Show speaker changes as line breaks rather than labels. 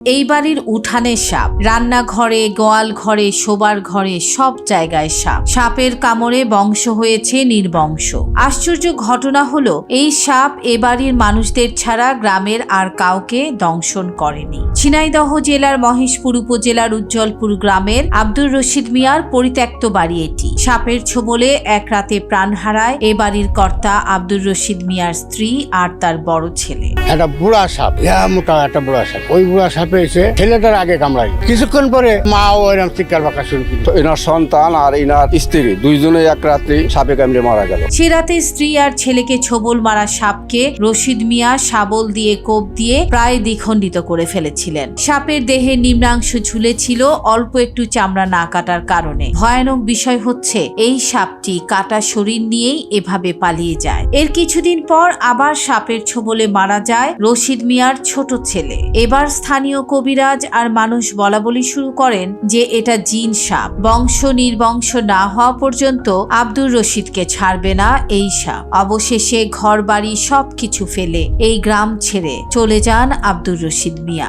এই বাড়ির উঠানে সাপ, রান্নাঘরে, গোয়াল ঘরে, শোবার ঘরে সব জায়গায় সাপ। সাপের কামড়ে বংশ হয়েছে নির্বংশ। আশ্চর্য ঘটনা হলো এই সাপ এ বাড়ির মানুষদের ছাড়া গ্রামের আর কাউকে দংশন করেনি। ঝিনাইদহ জেলার মহেশপুর উপজেলার উজ্জ্বলপুর গ্রামের আব্দুর রশিদ মিয়ার পরিত্যক্ত বাড়ি এটি। সাপের ছোবলে এক রাতে প্রাণ হারায় এ বাড়ির কর্তা আব্দুর রশিদ মিয়ার স্ত্রী আর তার বড় ছেলে।
একটা বুড়া সাপ, মোটা একটা বুড়া সাপ, ওই বুড়া সাপে এসে ছেলেটার আগে কামড়াই। কিছুক্ষণ পরে মা ওইরকম চিৎকার বাঁকা শুরু করল।
এনার সন্তান আর এনার স্ত্রী দুইজনে এক রাত্রে সাপে কামড়ে মারা গেল।
সে রাতে স্ত্রী আর ছেলেকে ছোবল মারা সাপকে রশিদ মিয়া শাবল দিয়ে কোপ দিয়ে প্রায় দ্বিখণ্ডিত করে ফেলেছিলেন। সাপের দেহের নিম্নাংশ ঝুলেছিল অল্প একটু চামড়া না কাটার কারণে। ভয়ানক বিষয় হচ্ছে এই সাপটি কাটা শরীর নিয়েই এভাবে পালিয়ে যায়। এর কিছুদিন পর আবার সাপের ছোবলে মারা যায় রশিদ মিয়ার ছোট ছেলে। এবার স্থানীয় কবিরাজ আর মানুষ বলাবলি শুরু করেন যে এটা জিন সাপ। বংশ নির্বংশ না হওয়া পর্যন্ত আব্দুর রশিদকে ছাড়বে না এই সাপ। অবশেষে ঘর বাড়ি সবকিছু ফেলে এই গ্রাম ছেড়ে চলে যান আব্দুর রশিদ মিয়া।